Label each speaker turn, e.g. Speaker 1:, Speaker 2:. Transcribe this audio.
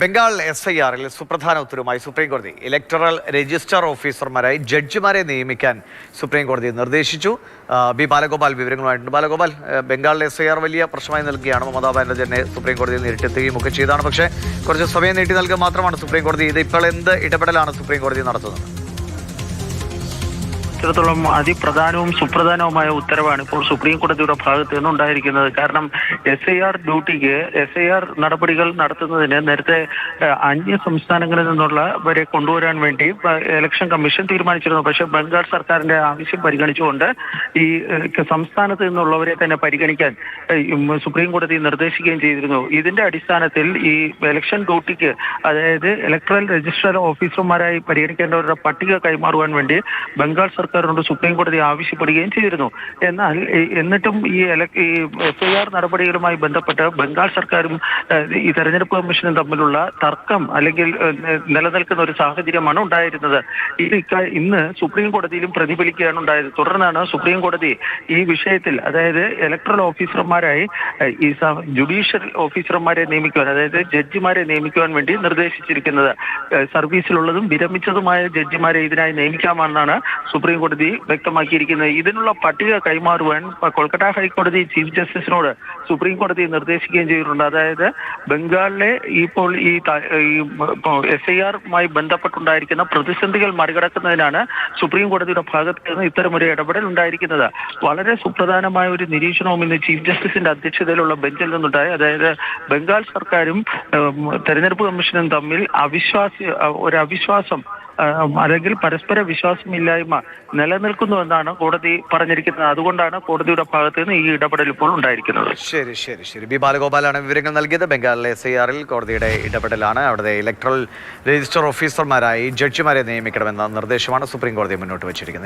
Speaker 1: ബംഗാൾ SIR-ൽ സുപ്രധാന ഉത്തരവുമായി സുപ്രീംകോടതി electoral register ഓഫീസർമാരായി ജഡ്ജിമാരെ നിയമിക്കാൻ സുപ്രീംകോടതി നിർദ്ദേശിച്ചു. ബി ബാലഗോപാൽ വിവരങ്ങളുമായിട്ടുണ്ട്. ബാലഗോപാൽ, ബംഗാളിലെ SIR വലിയ പ്രശ്നമായി നൽകുകയാണ്. മമതാ ബാനർജിനെ സുപ്രീംകോടതിയിൽ നേരിട്ടെത്തുകയും ഒക്കെ ചെയ്താണ്. പക്ഷേ കുറച്ച് സമയം നീട്ടി നൽകുക മാത്രമാണ് സുപ്രീംകോടതി. ഇത് ഇപ്പോൾ എന്ത് ഇടപെടലാണ് സുപ്രീംകോടതി നടത്തുന്നത്?
Speaker 2: ഇത്തരത്തിലുള്ള അതിപ്രധാനവും സുപ്രധാനവുമായ ഉത്തരവാണ് ഇപ്പോൾ സുപ്രീം കോടതിയുടെ ഭാഗത്ത് നിന്നുണ്ടായിരിക്കുന്നത്. കാരണം SIR നടപടികൾ നടത്തുന്നതിന് നേരത്തെ അന്യ സംസ്ഥാനങ്ങളിൽ നിന്നുള്ളവരെ കൊണ്ടുവരാൻ വേണ്ടി ഇലക്ഷൻ കമ്മീഷൻ തീരുമാനിച്ചിരുന്നു. പക്ഷേ ബംഗാൾ സർക്കാരിന്റെ ആവശ്യം പരിഗണിച്ചുകൊണ്ട് ഈ സംസ്ഥാനത്ത് നിന്നുള്ളവരെ തന്നെ പരിഗണിക്കാൻ സുപ്രീം കോടതി നിർദ്ദേശിക്കുകയും ചെയ്തിരുന്നു. ഇതിന്റെ അടിസ്ഥാനത്തിൽ ഈ ഇലക്ഷൻ ഡ്യൂട്ടിക്ക്, അതായത് ഇലക്ടറൽ രജിസ്റ്റർ ഓഫീസർമാരായി പരിഗണിക്കേണ്ടവരുടെ പട്ടിക കൈമാറുവാൻ വേണ്ടി ബംഗാൾ സർക്കാരിനോട് സുപ്രീം കോടതി ആവശ്യപ്പെടുകയും ചെയ്തിരുന്നു. എന്നാൽ എന്നിട്ടും ഈ SIR നടപടികളുമായി ബന്ധപ്പെട്ട് ബംഗാൾ സർക്കാരും ഈ തെരഞ്ഞെടുപ്പ് കമ്മീഷനും തമ്മിലുള്ള തർക്കം അല്ലെങ്കിൽ നിലനിൽക്കുന്ന ഒരു സാഹചര്യമാണ് ഉണ്ടായിരുന്നത്. ഇന്ന് സുപ്രീം കോടതിയിലും പ്രതിഫലിക്കുകയാണ് ഉണ്ടായത്. തുടർന്നാണ് സുപ്രീം കോടതി ഈ വിഷയത്തിൽ, അതായത് ഇലക്ടറൽ ഓഫീസർമാരായി ഈ ജുഡീഷ്യൽ ഓഫീസർമാരെ നിയമിക്കുവാൻ, അതായത് ജഡ്ജിമാരെ നിയമിക്കുവാൻ വേണ്ടി നിർദ്ദേശിച്ചിരിക്കുന്നത്. സർവീസിലുള്ളതും വിരമിച്ചതുമായ ജഡ്ജിമാരെ ഇതിനായി നിയമിക്കാമെന്നാണ് സുപ്രീം കോടതി വ്യക്തമാക്കിയിരിക്കുന്നത്. ഇതിനുള്ള പട്ടിക കൈമാറുവാൻ കൊൽക്കത്ത ഹൈക്കോടതി ചീഫ് ജസ്റ്റിസിനോട് സുപ്രീം കോടതി നിർദ്ദേശിക്കുകയും ചെയ്തിട്ടുണ്ട്. അതായത് ബംഗാളിലെ ഇപ്പോൾ ഈ SIR-മായി ബന്ധപ്പെട്ടുണ്ടായിരിക്കുന്ന പ്രതിസന്ധികൾ മറികടക്കുന്നതിനാണ് സുപ്രീം കോടതിയുടെ ഭാഗത്ത് നിന്ന് ഇത്തരമൊരു ഇടപെടൽ ഉണ്ടായിരിക്കുന്നത്. വളരെ സുപ്രധാനമായ ഒരു നിരീക്ഷണവും ഇന്ന് ചീഫ് ജസ്റ്റിസിന്റെ അധ്യക്ഷതയിലുള്ള ബെഞ്ചിൽ നിന്നുണ്ടായി. അതായത് ബംഗാൾ സർക്കാരും തെരഞ്ഞെടുപ്പ് കമ്മീഷനും തമ്മിൽ ഒരു അവിശ്വാസം അല്ലെങ്കിൽ പരസ്പര വിശ്വാസമില്ലായ്മ നിലനിൽക്കുന്നുവെന്നാണ് കോടതി പറഞ്ഞിരിക്കുന്നത്. അതുകൊണ്ടാണ് കോടതിയുടെ ഭാഗത്ത് നിന്ന് ഈ ഇടപെടൽ ഇപ്പോൾ ഉണ്ടായിരിക്കുന്നത്.
Speaker 1: ശരി. ബി ബാലഗോപാലാണ് വിവരങ്ങൾ നൽകിയത്. ബംഗാളിലെ SIR-ൽ കോടതിയുടെ ഇടപെടലാണ്. അവിടുത്തെ ഇലക്ടറൽ രജിസ്റ്റർ ഓഫീസർമാരായി ജഡ്ജിമാരെ നിയമിക്കണമെന്ന നിർദ്ദേശമാണ് സുപ്രീം കോടതി മുന്നോട്ട് വച്ചിരിക്കുന്നത്.